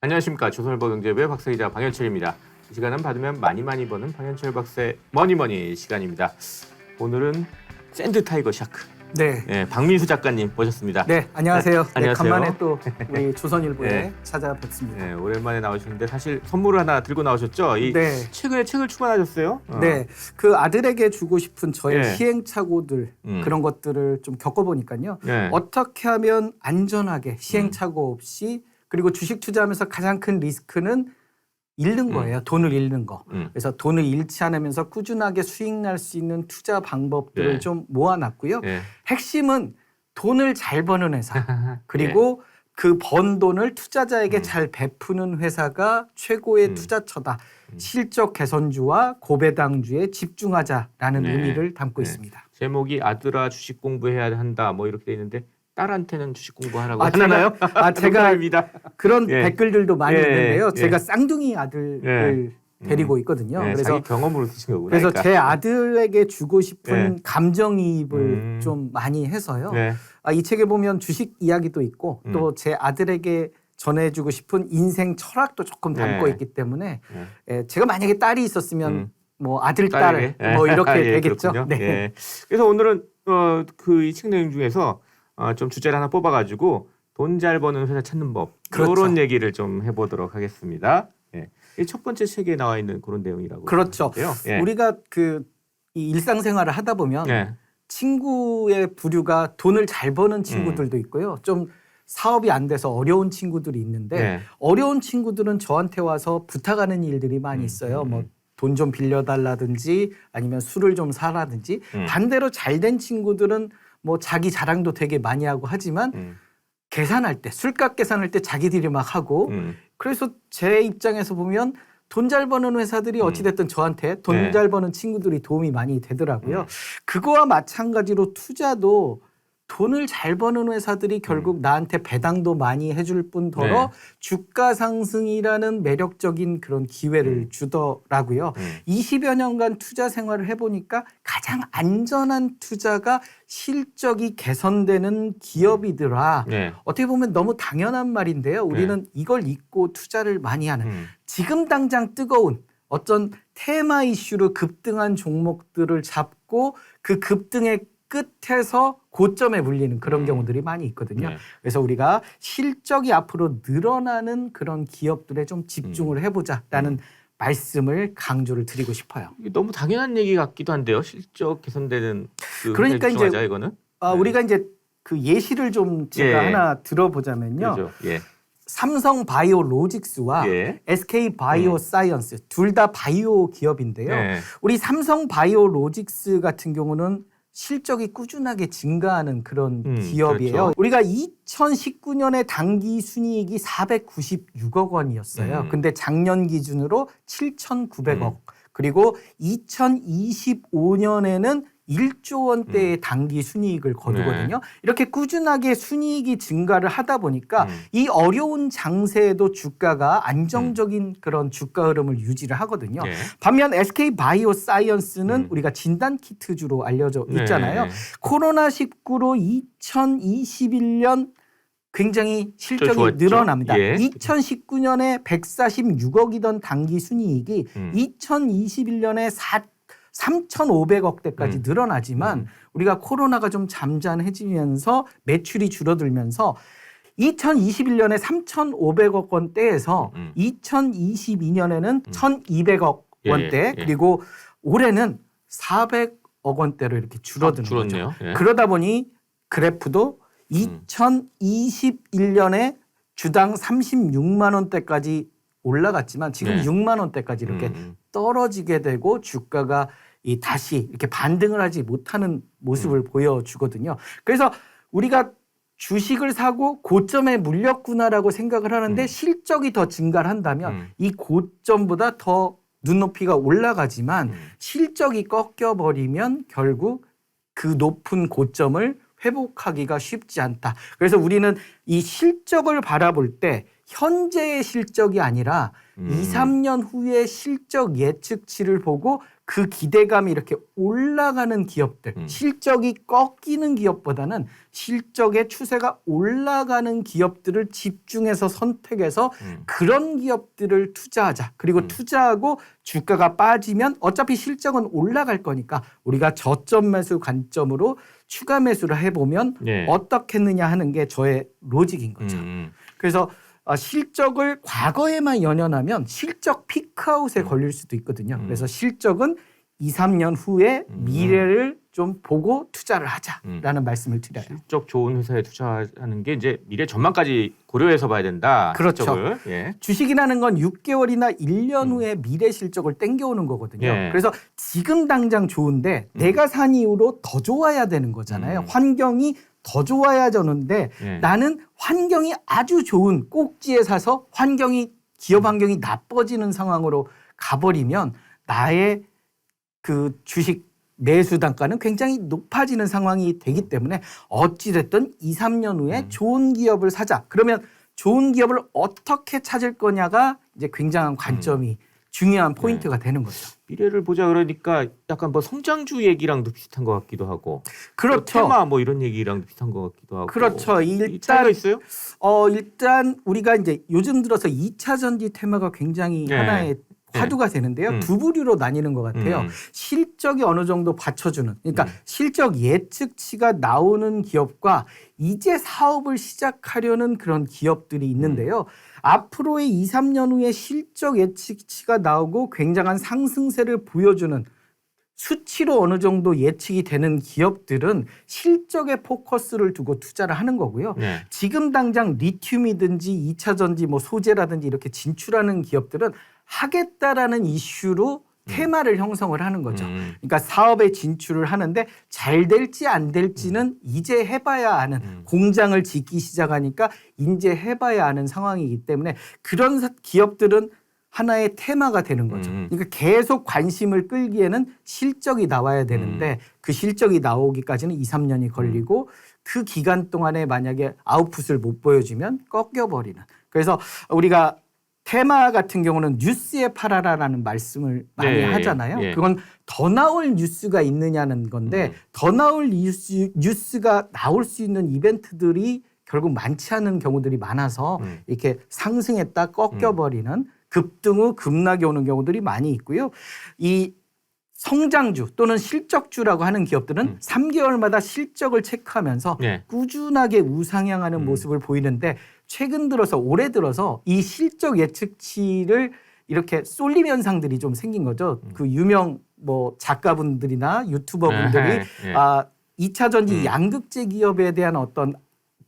안녕하십니까. 조선일보경제부의 박사 기자 방현철입니다. 이 시간은 받으면 많이 버는 방현철 박사의 머니머니 시간입니다. 오늘은 샌드타이거 샤크. 네, 박민수 작가님 모셨습니다. 네, 안녕하세요. 네, 안녕하세요. 간만에 또 우리 조선일보에 찾아뵙습니다. 네, 오랜만에 나오셨는데 사실 선물을 하나 들고 나오셨죠? 최근에 책을 출간하셨어요? 네, 그 아들에게 주고 싶은 저의 시행착오들 그런 것들을 좀 겪어보니까요. 어떻게 하면 안전하게 시행착오 없이 그리고 주식 투자하면서 가장 큰 리스크는 잃는 거예요. 돈을 잃는 거. 그래서 돈을 잃지 않으면서 꾸준하게 수익 날 수 있는 투자 방법들을 좀 모아놨고요. 핵심은 돈을 잘 버는 회사 그리고 그 번 돈을 투자자에게 잘 베푸는 회사가 최고의 투자처다. 실적 개선주와 고배당주에 집중하자라는 의미를 담고 있습니다. 제목이 아들아 주식 공부해야 한다 뭐 이렇게 돼 있는데 딸한테는 주식 공부하라고 하나요? 제가 그런 댓글들도 많이 있는데요. 제가 쌍둥이 아들을 데리고 있거든요. 그래서 자기 경험으로 쓰신 거구나. 그래서 제 아들에게 주고 싶은 감정이입을 좀 많이 해서요. 이 책에 보면 주식 이야기도 있고 또 제 아들에게 전해주고 싶은 인생 철학도 조금 담고 있기 때문에 제가 만약에 딸이 있었으면 뭐 아들, 딸 뭐 이렇게 되겠죠. 그래서 오늘은 이 책 내용 중에서 좀 주제를 하나 뽑아가지고 돈 잘 버는 회사 찾는 법 이런 얘기를 좀 해보도록 하겠습니다. 이 첫 번째 책에 나와 있는 그런 내용이라고. 그렇죠. 우리가 이 일상생활을 하다 보면 친구의 부류가 돈을 잘 버는 친구들도 있고요. 좀 사업이 안 돼서 어려운 친구들이 있는데 어려운 친구들은 저한테 와서 부탁하는 일들이 많이 있어요. 뭐 돈 좀 빌려달라든지 아니면 술을 좀 사라든지. 반대로 잘 된 친구들은 뭐 자기 자랑도 되게 많이 하고 하지만 계산할 때 술값 계산할 때 자기들이 막 하고 그래서 제 입장에서 보면 돈 잘 버는 회사들이 어찌됐든 저한테 돈 잘 버는 친구들이 도움이 많이 되더라고요. 그거와 마찬가지로 투자도 돈을 잘 버는 회사들이 결국 나한테 배당도 많이 해줄 뿐더러 주가 상승이라는 매력적인 그런 기회를 주더라고요. 20여 년간 투자 생활을 해보니까 가장 안전한 투자가 실적이 개선되는 기업이더라. 어떻게 보면 너무 당연한 말인데요. 우리는 이걸 잊고 투자를 많이 하는 지금 당장 뜨거운 어떤 테마 이슈로 급등한 종목들을 잡고 그 급등의 끝에서 고점에 물리는 그런 경우들이 많이 있거든요. 그래서 우리가 실적이 앞으로 늘어나는 그런 기업들에 좀 집중을 해보자라는 말씀을 강조를 드리고 싶어요. 이게 너무 당연한 얘기 같기도 한데요. 실적 개선되는 그러니까 이제 이거는 우리가 이제 그 예시를 좀 제가 하나 들어보자면요. 그렇죠. 삼성 바이오로직스와 SK 바이오사이언스 둘 다 바이오 기업인데요. 우리 삼성 바이오로직스 같은 경우는 실적이 꾸준하게 증가하는 그런 기업이에요. 그렇죠. 우리가 2019년에 당기 순이익이 496억 원이었어요. 근데 작년 기준으로 7,900억. 그리고 2025년에는 1조 원대의 당기 순이익을 거두거든요. 이렇게 꾸준하게 순이익이 증가를 하다 보니까 이 어려운 장세에도 주가가 안정적인 그런 주가 흐름을 유지를 하거든요. 반면 SK 바이오사이언스는 우리가 진단키트주로 알려져 있잖아요. 코로나19로 2021년 굉장히 실적이 늘어납니다. 2019년에 146억이던 당기 순이익이 2021년에 3,500억대까지 늘어나지만 우리가 코로나가 좀 잠잠해지면서 매출이 줄어들면서 2021년에 3,500억 원대에서 2022년에는 1,200억 원대 그리고 올해는 400억 원대로 이렇게 줄어드는 거죠. 그러다 보니 그래프도 2021년에 주당 36만 원대까지 올라갔지만 지금 6만 원대까지 이렇게 떨어지게 되고 주가가 다시 이렇게 반등을 하지 못하는 모습을 보여주거든요. 그래서 우리가 주식을 사고 고점에 물렸구나라고 생각을 하는데 실적이 더 증가를 한다면 이 고점보다 더 눈높이가 올라가지만 실적이 꺾여버리면 결국 그 높은 고점을 회복하기가 쉽지 않다. 그래서 우리는 이 실적을 바라볼 때 현재의 실적이 아니라 2, 3년 후의 실적 예측치를 보고 그 기대감이 이렇게 올라가는 기업들, 실적이 꺾이는 기업보다는 실적의 추세가 올라가는 기업들을 집중해서 선택해서 그런 기업들을 투자하자. 그리고 투자하고 주가가 빠지면 어차피 실적은 올라갈 거니까 우리가 저점 매수 관점으로 추가 매수를 해보면 네. 어떻겠느냐 하는 게 저의 로직인 거죠. 그래서 실적을 과거에만 연연하면 실적 피크아웃에 걸릴 수도 있거든요. 그래서 실적은 2, 3년 후에 미래를 좀 보고 투자를 하자라는 말씀을 드려요. 실적 좋은 회사에 투자하는 게 이제 미래 전망까지 고려해서 봐야 된다. 그렇죠. 실적을. 예. 주식이라는 건 6개월이나 1년 후에 미래 실적을 땡겨오는 거거든요. 예. 그래서 지금 당장 좋은데 내가 산 이후로 더 좋아야 되는 거잖아요. 환경이 더 좋아야 되는데 나는 환경이 아주 좋은 꼭지에 사서 기업 환경이 나빠지는 상황으로 가버리면 나의 그 주식 매수 단가는 굉장히 높아지는 상황이 되기 때문에 어찌됐든 2, 3년 후에 좋은 기업을 사자. 그러면 좋은 기업을 어떻게 찾을 거냐가 이제 굉장한 관점이 중요한 포인트가 되는 거죠. 미래를 보자 그러니까 약간 뭐 성장주 얘기랑도 비슷한 것 같기도 하고, 그렇죠. 테마 뭐 이런 얘기랑도 비슷한 것 같기도 하고. 그렇죠. 차이가 있어요? 일단 우리가 이제 요즘 들어서 2차 전지 테마가 굉장히 하나의 화두가 되는데요. 두 부류로 나뉘는 것 같아요. 실적이 어느 정도 받쳐주는, 그러니까 실적 예측치가 나오는 기업과 이제 사업을 시작하려는 그런 기업들이 있는데요. 앞으로의 2, 3년 후에 실적 예측치가 나오고 굉장한 상승세를 보여주는 수치로 어느 정도 예측이 되는 기업들은 실적에 포커스를 두고 투자를 하는 거고요. 지금 당장 리튬이든지 2차 전지 뭐 소재라든지 이렇게 진출하는 기업들은 하겠다라는 이슈로 테마를 형성을 하는 거죠. 그러니까 사업에 진출을 하는데 잘 될지 안 될지는 이제 해봐야 아는, 공장을 짓기 시작하니까 이제 해봐야 아는 상황이기 때문에 그런 기업들은 하나의 테마가 되는 거죠. 그러니까 계속 관심을 끌기에는 실적이 나와야 되는데 그 실적이 나오기까지는 2, 3년이 걸리고 그 기간 동안에 만약에 아웃풋을 못 보여주면 꺾여버리는. 그래서 우리가 테마 같은 경우는 뉴스에 팔아라라는 말씀을 많이 하잖아요. 그건 더 나올 뉴스가 있느냐는 건데 더 나올 뉴스가 나올 수 있는 이벤트들이 결국 많지 않은 경우들이 많아서 이렇게 상승했다 꺾여버리는 급등 후 급락이 오는 경우들이 많이 있고요. 이 성장주 또는 실적주라고 하는 기업들은 3개월마다 실적을 체크하면서 꾸준하게 우상향하는 모습을 보이는데 최근 들어서 올해 들어서 이 실적 예측치를 이렇게 쏠림 현상들이 좀 생긴 거죠. 그 유명 뭐 작가분들이나 유튜버분들이 2차 전지 양극재 기업에 대한 어떤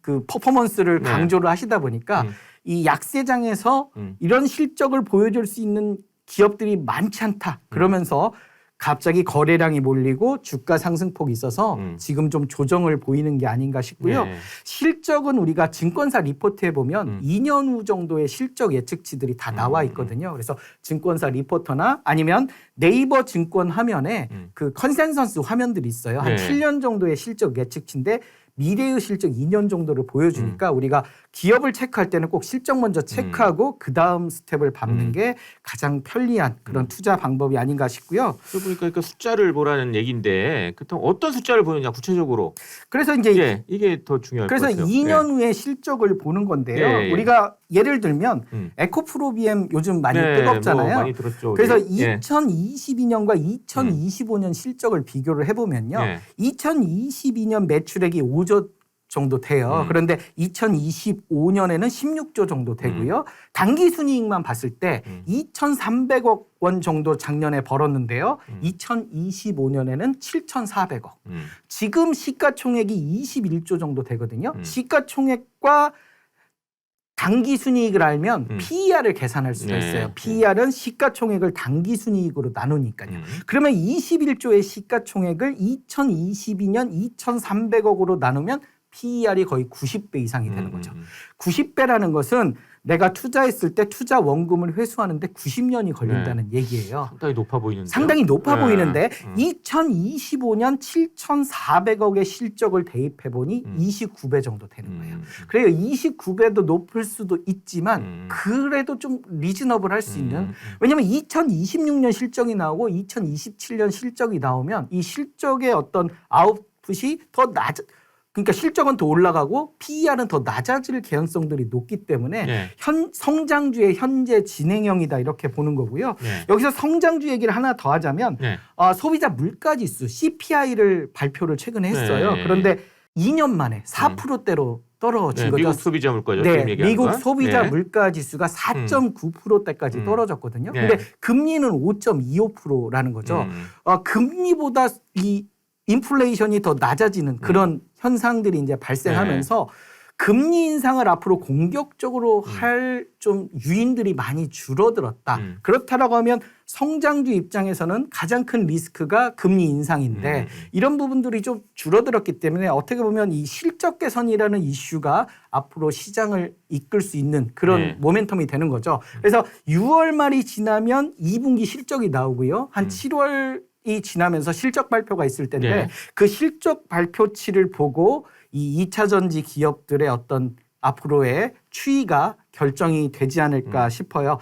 그 퍼포먼스를 강조를 하시다 보니까 이 약세장에서 이런 실적을 보여줄 수 있는 기업들이 많지 않다. 그러면서 갑자기 거래량이 몰리고 주가 상승폭이 있어서 지금 좀 조정을 보이는 게 아닌가 싶고요. 실적은 우리가 증권사 리포트에 보면 2년 후 정도의 실적 예측치들이 다 나와 있거든요. 그래서 증권사 리포터나 아니면 네이버 증권 화면에 그 컨센서스 화면들이 있어요. 한 7년 정도의 실적 예측치인데 미래의 실적 2년 정도를 보여주니까 우리가 기업을 체크할 때는 꼭 실적 먼저 체크하고 그 다음 스텝을 밟는 게 가장 편리한 그런 투자 방법이 아닌가 싶고요. 그러니까 숫자를 보라는 얘기인데 그렇다면 어떤 숫자를 보느냐 구체적으로. 그래서 이제 이게 더 중요할 것 같아요. 그래서 2년 후에 실적을 보는 건데요. 우리가 예를 들면 에코프로비엠 요즘 많이 뜨겁잖아요. 뭐 많이 들었죠. 그래서 2022년과 2025년 실적을 비교를 해보면요. 2022년 매출액이 5조 정도 돼요. 그런데 2025년에는 16조 정도 되고요. 당기순이익만 봤을 때 2,300억 원 정도 작년에 벌었는데요. 2025년에는 7,400억. 지금 시가총액이 21조 정도 되거든요. 시가총액과 당기순이익을 알면 PER을 계산할 수가 있어요. PER은 시가총액을 당기순이익으로 나누니까요. 그러면 21조의 시가총액을 2022년 2,300억으로 나누면 PER이 거의 90배 이상이 되는 거죠. 90배라는 것은 내가 투자했을 때 투자 원금을 회수하는데 90년이 걸린다는 얘기예요. 상당히 높아 보이는데. 상당히 높아 보이는데 2025년 7,400억의 실적을 대입해 보니 29배 정도 되는 거예요. 그래요. 29배도 높을 수도 있지만 그래도 좀 리즈너블 할 수 있는. 왜냐하면 2026년 실적이 나오고 2027년 실적이 나오면 이 실적의 어떤 아웃풋이 더 그러니까 실적은 더 올라가고 PER은 더 낮아질 개연성들이 높기 때문에 네. 성장주의 현재 진행형이다 이렇게 보는 거고요. 네. 여기서 성장주 얘기를 하나 더 하자면 네. 소비자 물가지수 CPI를 발표를 최근에 했어요. 네. 그런데 2년 만에 4%대로 떨어진 네, 거죠. 미국 소비자 물가죠. 네, 미국 거. 소비자 네. 물가지수가 4.9%대까지 떨어졌거든요. 네. 근데 금리는 5.25%라는 거죠. 금리보다 이 인플레이션이 더 낮아지는 그런 현상들이 이제 발생하면서 금리 인상을 앞으로 공격적으로 할 좀 유인들이 많이 줄어들었다. 그렇다라고 하면 성장주 입장에서는 가장 큰 리스크가 금리 인상인데 이런 부분들이 좀 줄어들었기 때문에 어떻게 보면 이 실적 개선이라는 이슈가 앞으로 시장을 이끌 수 있는 그런 모멘텀이 되는 거죠. 그래서 6월 말이 지나면 2분기 실적이 나오고요. 한 7월이 지나면서 실적 발표가 있을 텐데 그 실적 발표치를 보고 이 2차 전지 기업들의 어떤 앞으로의 추이가 결정이 되지 않을까 싶어요.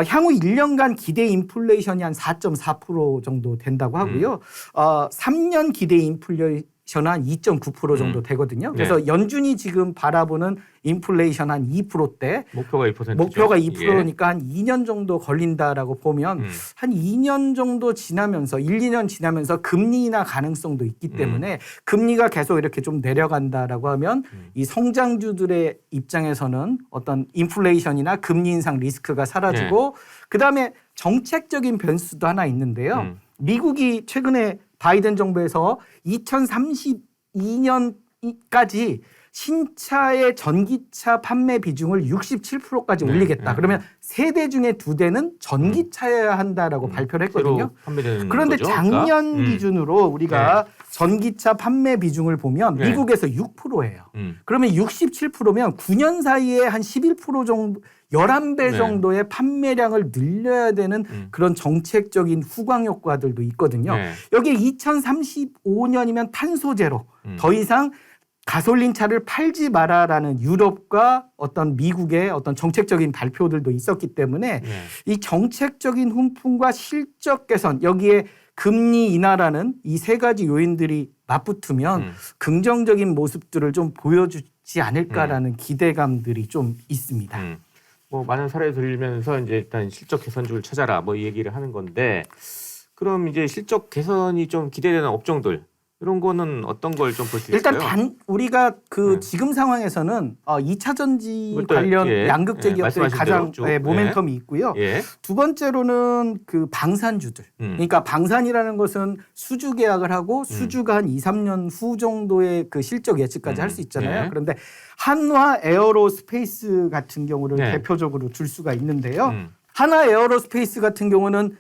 향후 1년간 기대 인플레이션이 한 4.4% 정도 된다고 하고요. 3년 기대 인플레이션은 한 2.9% 정도 되거든요. 그래서 연준이 지금 바라보는 인플레이션 한 2%대. 목표가 2%죠. 목표가 2%니까 한 2년 정도 걸린다라고 보면 한 2년 정도 지나면서 1, 2년 지나면서 금리 인하 가능성도 있기 때문에 금리가 계속 이렇게 좀 내려간다라고 하면 이 성장주들의 입장에서는 어떤 인플레이션이나 금리 인상 리스크가 사라지고 그다음에 정책적인 변수도 하나 있는데요. 미국이 최근에 바이든 정부에서 2032년까지 신차의 전기차 판매 비중을 67%까지 올리겠다. 그러면 3대 중에 2대는 전기차여야 한다라고 발표를 했거든요. 그런데 거죠? 작년 기준으로 우리가 전기차 판매 비중을 보면 미국에서 6%예요. 그러면 67%면 9년 사이에 한 11% 정도 11배 정도의 판매량을 늘려야 되는 그런 정책적인 후광 효과들도 있거든요. 여기에 2035년이면 탄소 제로, 더 이상 가솔린 차를 팔지 마라라는 유럽과 어떤 미국의 어떤 정책적인 발표들도 있었기 때문에 이 정책적인 훈풍과 실적 개선 여기에 금리 인하라는 이 세 가지 요인들이 맞붙으면 긍정적인 모습들을 좀 보여주지 않을까라는 기대감들이 좀 있습니다. 뭐 많은 사례 들면서 이제 일단 실적 개선주를 찾아라 뭐 이 얘기를 하는 건데 그럼 이제 실적 개선이 좀 기대되는 업종들 이런 거는 어떤 걸 좀 볼 수 있을까요? 일단 우리가 그 지금 상황에서는 2차 전지 관련 양극재 기업들이 가장 모멘텀이 있고요. 두 번째로는 그 방산주들. 그러니까 방산이라는 것은 수주 계약을 하고 수주가 한 2, 3년 후 정도의 그 실적 예측까지 할 수 있잖아요. 그런데 한화 에어로스페이스 같은 경우를 대표적으로 들 수가 있는데요. 한화 에어로스페이스 같은 경우는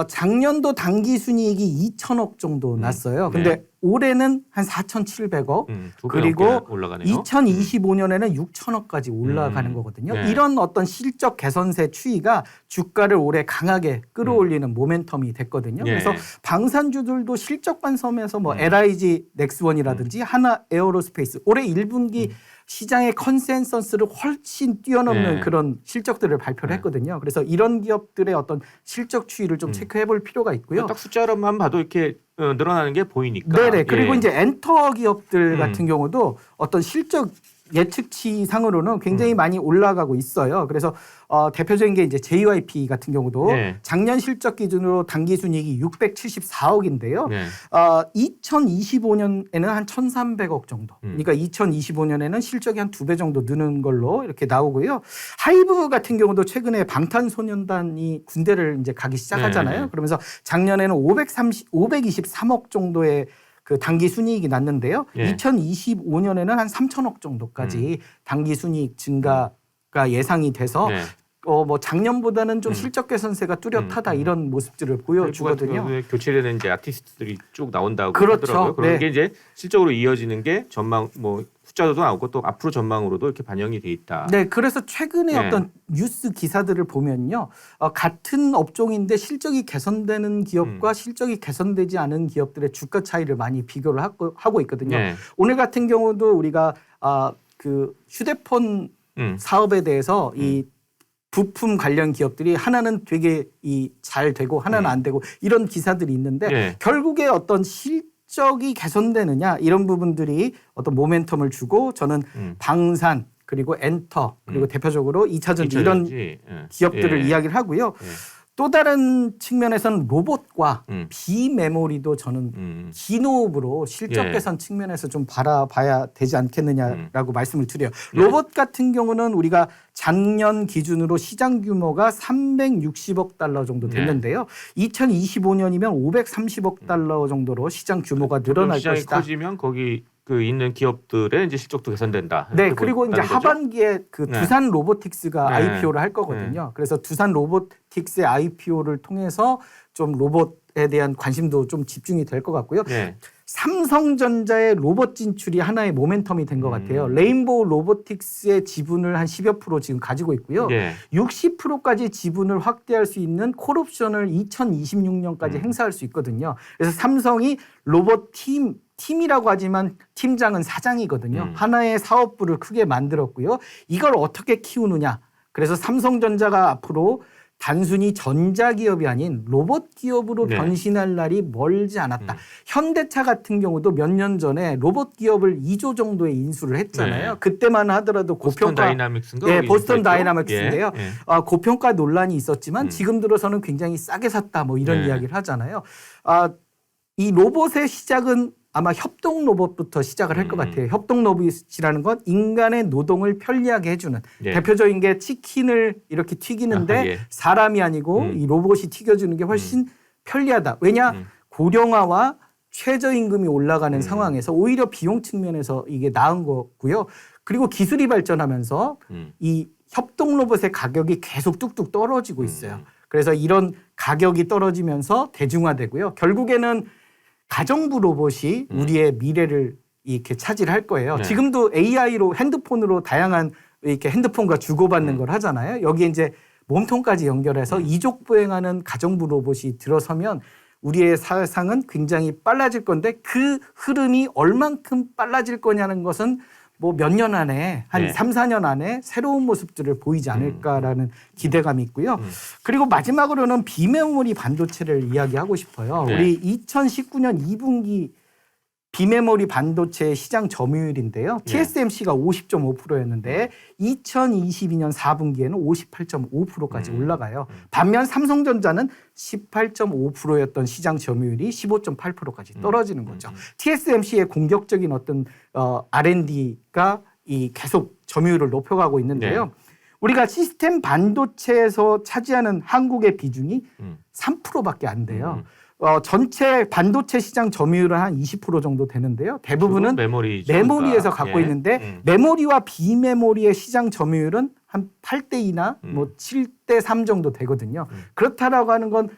작년도 당기순이익이 2천억 정도 났어요. 근데 올해는 한 4,700억 그리고 2025년에는 6천억까지 올라가는 거거든요. 이런 어떤 실적 개선세 추이가 주가를 올해 강하게 끌어올리는 모멘텀이 됐거든요. 그래서 방산주들도 실적 반성에서 뭐 LIG 넥스원이라든지 하나 에어로스페이스 올해 1분기 시장의 컨센서스를 훨씬 뛰어넘는 그런 실적들을 발표를 했거든요. 그래서 이런 기업들의 어떤 실적 추이를 좀 체크해 볼 필요가 있고요. 딱 숫자로만 봐도 이렇게 늘어나는 게 보이니까. 네네. 그리고 이제 엔터 기업들 같은 경우도 어떤 실적 예측치 상으로는 굉장히 많이 올라가고 있어요. 그래서 대표적인 게 이제 JYP 같은 경우도 작년 실적 기준으로 당기순이익이 674억인데요. 2025년에는 한 1,300억 정도. 그러니까 2025년에는 실적이 한 2배 정도 느는 걸로 이렇게 나오고요. 하이브 같은 경우도 최근에 방탄소년단이 군대를 이제 가기 시작하잖아요. 그러면서 작년에는 523억 정도의 그 당기 순이익이 났는데요. 2025년에는 한 3천억 정도까지 당기 순이익 증가가 예상이 돼서 뭐 작년보다는 좀 실적 개선세가 뚜렷하다 이런 모습들을 보여주거든요. 교체되는 이제 아티스트들이 쭉 나온다고 그렇죠. 하더라고요. 그런 네. 게 이제 실적으로 이어지는 게 전망 뭐 숫자도 나오고 또 앞으로 전망으로도 이렇게 반영이 돼 있다. 네, 그래서 최근에 네. 어떤 뉴스 기사들을 보면요, 같은 업종인데 실적이 개선되는 기업과 실적이 개선되지 않은 기업들의 주가 차이를 많이 비교를 하고 있거든요. 네. 오늘 같은 경우도 우리가 그 휴대폰 사업에 대해서 이 부품 관련 기업들이 하나는 되게 잘 되고 하나는 안 되고 이런 기사들이 있는데 네. 결국에 어떤 실적이 개선되느냐 이런 부분들이 어떤 모멘텀을 주고 저는 방산 그리고 엔터 그리고 대표적으로 2차전지 이런 기업들을 이야기를 하고요. 또 다른 측면에서는 로봇과 비메모리도 저는 기노업으로 실적 개선 측면에서 좀 바라봐야 되지 않겠느냐라고 말씀을 드려요. 로봇 같은 경우는 우리가 작년 기준으로 시장 규모가 360억 달러 정도 됐는데요. 2025년이면 530억 달러 정도로 시장 규모가 늘어날 시장이 것이다. 커지면 거기 그 있는 기업들의 이제 실적도 개선된다. 네, 그리고 이제 거죠? 하반기에 그 두산 로보틱스가 네. IPO를 할 거거든요. 그래서 두산 로보틱스의 IPO를 통해서 좀 로봇에 대한 관심도 좀 집중이 될 것 같고요. 네. 삼성전자의 로봇 진출이 하나의 모멘텀이 된 것 같아요. 레인보우 로보틱스의 지분을 한 10여 프로 지금 가지고 있고요. 네. 60%까지 지분을 확대할 수 있는 콜옵션을 2026년까지 행사할 수 있거든요. 그래서 삼성이 로봇 팀이라고 하지만 팀장은 사장이거든요. 하나의 사업부를 크게 만들었고요. 이걸 어떻게 키우느냐. 그래서 삼성전자가 앞으로 단순히 전자기업이 아닌 로봇 기업으로 변신할 날이 멀지 않았다. 현대차 같은 경우도 몇 년 전에 로봇 기업을 2조 정도의 인수를 했잖아요. 그때만 하더라도 보스턴 고평가 다이나믹스인가? 네, 보스턴 다이나믹스인데요. 예. 고평가 논란이 있었지만 지금 들어서는 굉장히 싸게 샀다 뭐 이런 이야기를 하잖아요. 이 로봇의 시작은 아마 협동 로봇부터 시작을 할 것 같아요. 협동 로봇이라는 건 인간의 노동을 편리하게 해주는 대표적인 게 치킨을 이렇게 튀기는데 사람이 아니고 이 로봇이 튀겨주는 게 훨씬 편리하다. 왜냐? 고령화와 최저임금이 올라가는 상황에서 오히려 비용 측면에서 이게 나은 거고요. 그리고 기술이 발전하면서 이 협동 로봇의 가격이 계속 뚝뚝 떨어지고 있어요. 그래서 이런 가격이 떨어지면서 대중화되고요. 결국에는 가정부 로봇이 우리의 미래를 이렇게 차지할 거예요. 지금도 AI로 핸드폰으로 다양한 이렇게 핸드폰과 주고받는 걸 하잖아요. 여기에 이제 몸통까지 연결해서 이족 보행하는 가정부 로봇이 들어서면 우리의 사상은 굉장히 빨라질 건데 그 흐름이 얼만큼 빨라질 거냐는 것은 뭐 몇 년 안에 한 3, 4년 안에 새로운 모습들을 보이지 않을까라는 기대감이 있고요. 그리고 마지막으로는 비메모리 반도체를 이야기하고 싶어요. 우리 2019년 2분기 비메모리 반도체 시장 점유율인데요. TSMC가 50.5%였는데 2022년 4분기에는 58.5%까지 올라가요. 반면 삼성전자는 18.5%였던 시장 점유율이 15.8%까지 떨어지는 거죠. TSMC의 공격적인 어떤 R&D가 이 계속 점유율을 높여가고 있는데요. 우리가 시스템 반도체에서 차지하는 한국의 비중이 3%밖에 안 돼요. 전체 반도체 시장 점유율은 한 20% 정도 되는데요. 대부분은 메모리에서 갖고 있는데 메모리와 비메모리의 시장 점유율은 한 8대2나 뭐 7대3 정도 되거든요. 그렇다라고 하는 건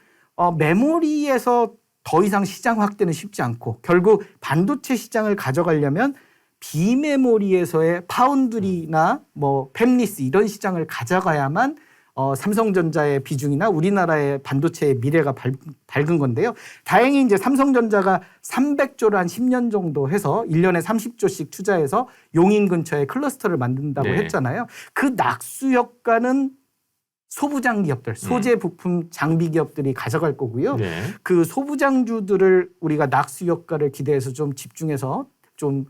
메모리에서 더 이상 시장 확대는 쉽지 않고 결국 반도체 시장을 가져가려면 비메모리에서의 파운드리나 뭐 팹리스 이런 시장을 가져가야만 삼성전자의 비중이나 우리나라의 반도체의 미래가 밝은 건데요. 다행히 이제 삼성전자가 300조를 한 10년 정도 해서 1년에 30조씩 투자해서 용인 근처에 클러스터를 만든다고 했잖아요. 그 낙수 효과는 소부장 기업들, 소재 부품 장비 기업들이 가져갈 거고요. 그 소부장주들을 우리가 낙수 효과를 기대해서 좀 집중해서 좀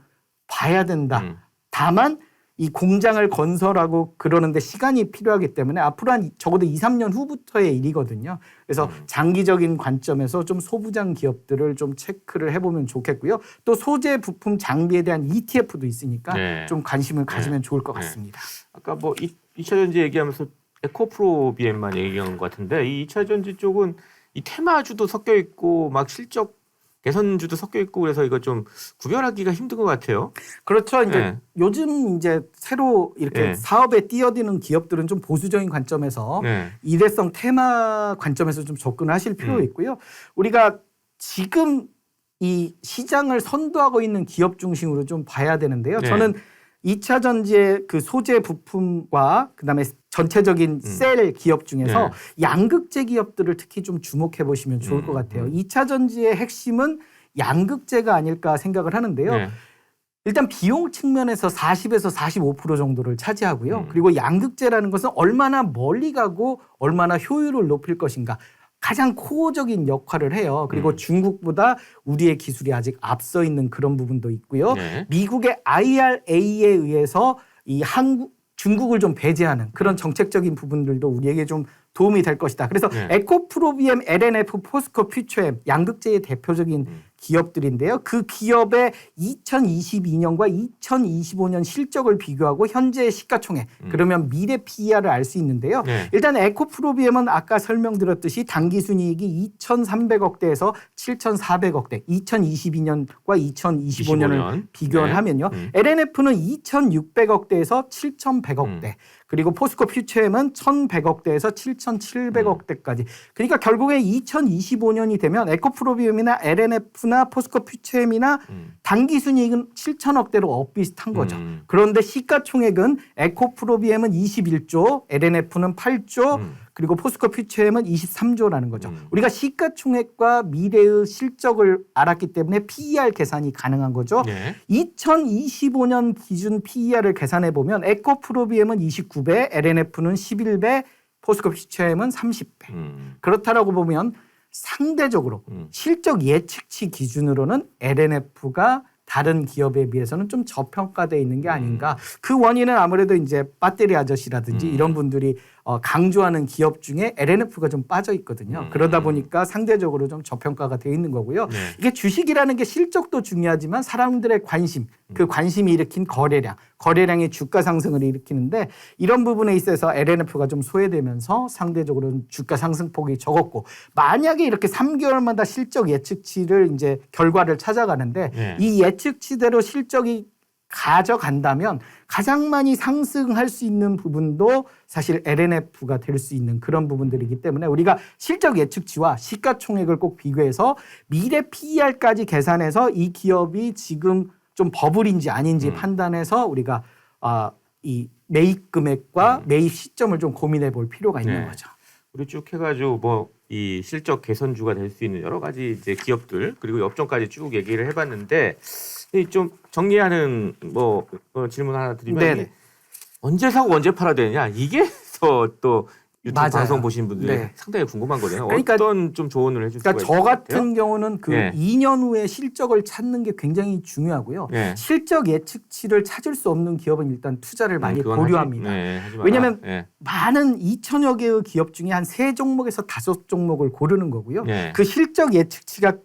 봐야 된다. 다만 이 공장을 건설하고 그러는데 시간이 필요하기 때문에 앞으로 한 적어도 2, 3년 후부터의 일이거든요. 그래서 장기적인 관점에서 좀 소부장 기업들을 좀 체크를 해보면 좋겠고요. 또 소재 부품 장비에 대한 ETF도 있으니까 좀 관심을 가지면 좋을 것 같습니다. 아까 뭐 2차전지 얘기하면서 에코프로 BM만 얘기한 것 같은데 이 2차전지 쪽은 이 테마주도 섞여 있고 막 실적 개선주도 섞여 있고 그래서 이거 좀 구별하기가 힘든 것 같아요. 그렇죠. 이제 네. 요즘 이제 새로 이렇게 네. 사업에 뛰어드는 기업들은 좀 보수적인 관점에서 네. 일회성 테마 관점에서 좀 접근하실 필요가 있고요. 우리가 지금 이 시장을 선도하고 있는 기업 중심으로 좀 봐야 되는데요. 네. 저는 2차 전지의 그 소재 부품과 그다음에 전체적인 셀 기업 중에서 네. 양극재 기업들을 특히 좀 주목해 보시면 좋을 것 같아요. 2차 전지의 핵심은 양극재가 아닐까 생각을 하는데요. 네. 일단 비용 측면에서 40에서 45% 정도를 차지하고요. 그리고 양극재라는 것은 얼마나 멀리 가고 얼마나 효율을 높일 것인가. 가장 코어적인 역할을 해요. 그리고 중국보다 우리의 기술이 아직 앞서 있는 그런 부분도 있고요. 네. 미국의 IRA에 의해서 이 중국을 좀 배제하는 그런 정책적인 부분들도 우리에게 좀 도움이 될 것이다. 그래서 네. 에코프로비엠, LNF, 포스코, 퓨처엠 양극재의 대표적인 기업들인데요. 그 기업의 2022년과 2025년 실적을 비교하고 현재의 시가총액 그러면 미래 PER을 알 수 있는데요. 네. 일단 에코프로비엠은 아까 설명드렸듯이 당기순이익이 2,300억대에서 7,400억대 2022년과 2025년을 비교를 네. 하면요. LNF는 2,600억대에서 7,100억대 그리고 포스코 퓨처엠은 1,100억대에서 7,700억대까지. 그러니까 결국에 2025년이 되면 에코프로비움이나 LNF나 포스코 퓨처엠이나 당기순이익은 7,000억대로 엇비슷한 거죠. 그런데 시가총액은 에코프로비엠은 21조, LNF는 8조, 그리고 포스코 퓨처엠은 23조라는 거죠. 우리가 시가총액과 미래의 실적을 알았기 때문에 PER 계산이 가능한 거죠. 네. 2025년 기준 PER을 계산해 보면 에코프로비엠은 29배, LNF는 11배, 포스코 퓨처엠은 30배. 그렇다라고 보면 상대적으로 실적 예측치 기준으로는 LNF가 다른 기업에 비해서는 좀 저평가되어 있는 게 아닌가. 그 원인은 아무래도 이제 배터리 아저씨라든지 이런 분들이 강조하는 기업 중에 LNF가 좀 빠져 있거든요. 그러다 보니까 상대적으로 좀 저평가가 되어 있는 거고요. 네. 이게 주식이라는 게 실적도 중요하지만 사람들의 관심, 그 관심이 일으킨 거래량이 주가 상승을 일으키는데 이런 부분에 있어서 LNF가 좀 소외되면서 상대적으로 주가 상승폭이 적었고 만약에 이렇게 3개월마다 실적 예측치를 이제 결과를 찾아가는데 네. 이 예측치대로 실적이 가져간다면 가장 많이 상승할 수 있는 부분도 사실 LNF가 될 수 있는 그런 부분들이기 때문에 우리가 실적 예측치와 시가총액을 꼭 비교해서 미래 PER까지 계산해서 이 기업이 지금 좀 버블인지 아닌지 판단해서 우리가 이 매입 금액과 매입 시점을 좀 고민해 볼 필요가 있는 네. 거죠. 우리 쭉 해가지고 뭐 이 실적 개선주가 될 수 있는 여러 가지 이제 기업들 그리고 업종까지 쭉 얘기를 해봤는데 좀 정리하는 질문 하나 드리면 네네. 언제 사고 언제 팔아야 되느냐 이게 또 유튜브 맞아요. 방송 보신 분들이 네. 상당히 궁금한거든요. 그러니까 어떤 좀 조언을 해줄 수가 그러니까 있을 저 것 같아요? 같은 경우는 그 네. 2년 후에 실적을 찾는 게 굉장히 중요하고요. 네. 실적 예측치를 찾을 수 없는 기업은 일단 투자를 많이 그건 고려합니다. 하지 마라. 왜냐하면 네. 많은 2천여 개의 기업 중에 한 3종목에서 5종목을 고르는 거고요. 네. 그 실적 예측치가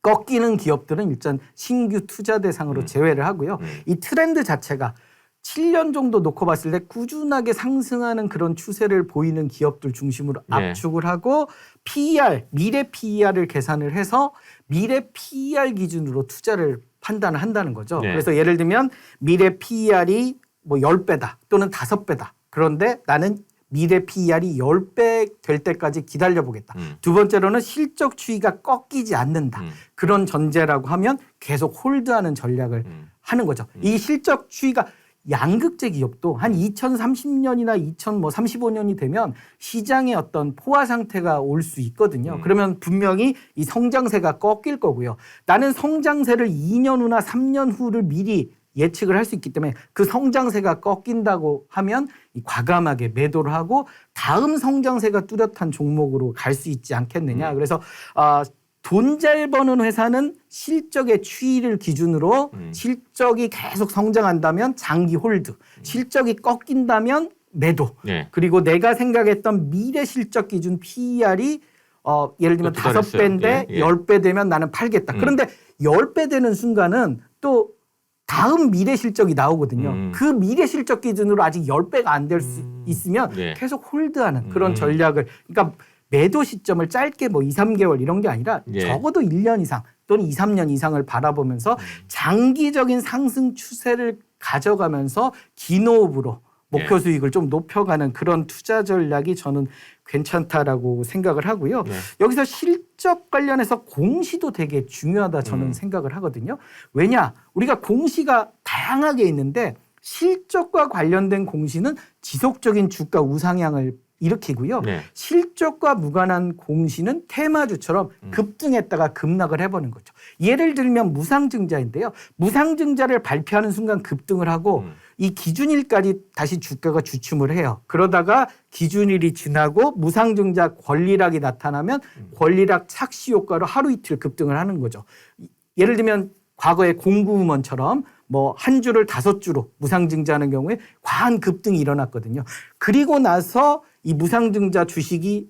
꺾이는 기업들은 일단 신규 투자 대상으로 제외를 하고요. 이 트렌드 자체가 7년 정도 놓고 봤을 때 꾸준하게 상승하는 그런 추세를 보이는 기업들 중심으로 네. 압축을 하고 PER, 미래 PER을 계산을 해서 미래 PER 기준으로 투자를 판단을 한다는 거죠. 네. 그래서 예를 들면 미래 PER이 뭐 10배다 또는 5배다. 그런데 나는 미래 PER이 10배 될 때까지 기다려보겠다. 두 번째로는 실적 추이가 꺾이지 않는다. 그런 전제라고 하면 계속 홀드하는 전략을 하는 거죠. 이 실적 추이가 양극재 기업도 한 2030년이나 2035년이 되면 시장의 어떤 포화 상태가 올 수 있거든요. 그러면 분명히 이 성장세가 꺾일 거고요. 나는 성장세를 2년 후나 3년 후를 미리 예측을 할 수 있기 때문에 그 성장세가 꺾인다고 하면 과감하게 매도를 하고 다음 성장세가 뚜렷한 종목으로 갈 수 있지 않겠느냐. 그래서 돈 잘 버는 회사는 실적의 추이를 기준으로 실적이 계속 성장한다면 장기 홀드, 실적이 꺾인다면 매도. 네. 그리고 내가 생각했던 미래 실적 기준 PER이 예를 들면 5배인데 10배 되면 나는 팔겠다. 그런데 10배 되는 순간은 또 다음 미래 실적이 나오거든요. 그 미래 실적 기준으로 아직 10배가 안 될 수 있으면 네. 계속 홀드하는 그런 전략을 그러니까 매도 시점을 짧게 뭐 2, 3개월 이런 게 아니라 예. 적어도 1년 이상 또는 2, 3년 이상을 바라보면서 장기적인 상승 추세를 가져가면서 긴 호흡으로 목표 예. 수익을 좀 높여가는 그런 투자 전략이 저는 괜찮다라고 생각을 하고요. 예. 여기서 실적 관련해서 공시도 되게 중요하다 저는 생각을 하거든요. 왜냐? 우리가 공시가 다양하게 있는데 실적과 관련된 공시는 지속적인 주가 우상향을 일으키고요. 네. 실적과 무관한 공시는 테마주처럼 급등했다가 급락을 해버는 거죠. 예를 들면 무상증자인데요. 무상증자를 발표하는 순간 급등을 하고 이 기준일까지 다시 주가가 주춤을 해요. 그러다가 기준일이 지나고 무상증자 권리락이 나타나면 권리락 착시 효과로 하루 이틀 급등을 하는 거죠. 예를 들면 과거에 공구음원처럼 뭐 한 주를 5주로 무상증자하는 경우에 과한 급등이 일어났거든요. 그리고 나서 이 무상증자 주식이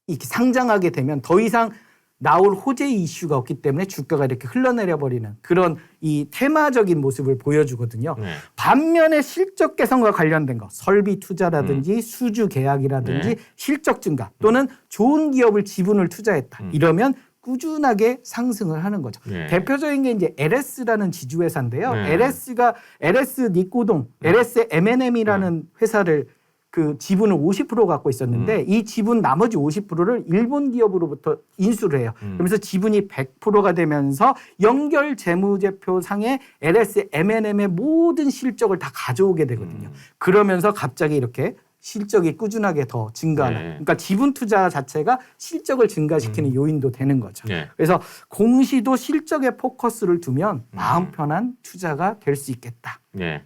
이렇게 상장하게 되면 더 이상 나올 호재 이슈가 없기 때문에 주가가 이렇게 흘러내려 버리는 그런 이 테마적인 모습을 보여주거든요. 네. 반면에 실적 개선과 관련된 거, 설비 투자라든지 수주 계약이라든지 네. 실적 증가 또는 좋은 기업을 지분을 투자했다. 이러면 꾸준하게 상승을 하는 거죠. 네. 대표적인 게 이제 LS라는 지주회사인데요. 네. LS가 LS 니코동, LS M&M이라는 회사를 그 지분을 50% 갖고 있었는데 이 지분 나머지 50%를 일본 기업으로부터 인수를 해요. 그러면서 지분이 100%가 되면서 연결 재무제표 상에 LS M&M의 모든 실적을 다 가져오게 되거든요. 그러면서 갑자기 이렇게 실적이 꾸준하게 더 증가하는. 네. 그러니까 지분 투자 자체가 실적을 증가시키는 요인도 되는 거죠. 네. 그래서 공시도 실적에 포커스를 두면 마음 편한 투자가 될 수 있겠다. 네.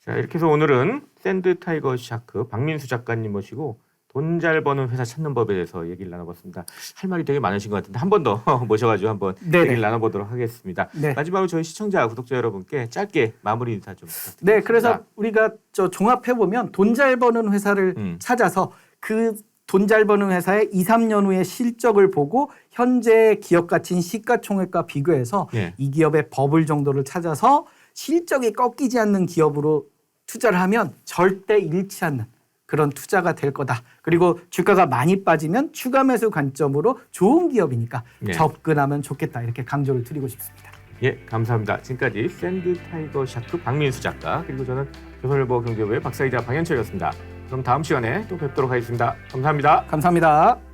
자, 이렇게 해서 오늘은 샌드 타이거 샤크 박민수 작가님 모시고 돈 잘 버는 회사 찾는 법에 대해서 얘기를 나눠봤습니다. 할 말이 되게 많으신 것 같은데 한 번 더 모셔가지고 한번 네네. 얘기를 나눠보도록 하겠습니다. 네. 마지막으로 저희 시청자, 구독자 여러분께 짧게 마무리 인사 좀 부탁드립니다. 네, 그래서 우리가 저 종합해 보면 돈 잘 버는 회사를 찾아서 그 돈 잘 버는 회사의 2, 3년 후의 실적을 보고 현재 기업 가치인 시가총액과 비교해서 네. 이 기업의 버블 정도를 찾아서 실적이 꺾이지 않는 기업으로 투자를 하면 절대 잃지 않는 그런 투자가 될 거다. 그리고 주가가 많이 빠지면 추가 매수 관점으로 좋은 기업이니까 네. 접근하면 좋겠다. 이렇게 강조를 드리고 싶습니다. 예, 감사합니다. 지금까지 샌드 타이거 샤크 박민수 작가 그리고 저는 조선일보 경제부의 박사이자 방현철이었습니다. 그럼 다음 시간에 또 뵙도록 하겠습니다. 감사합니다. 감사합니다.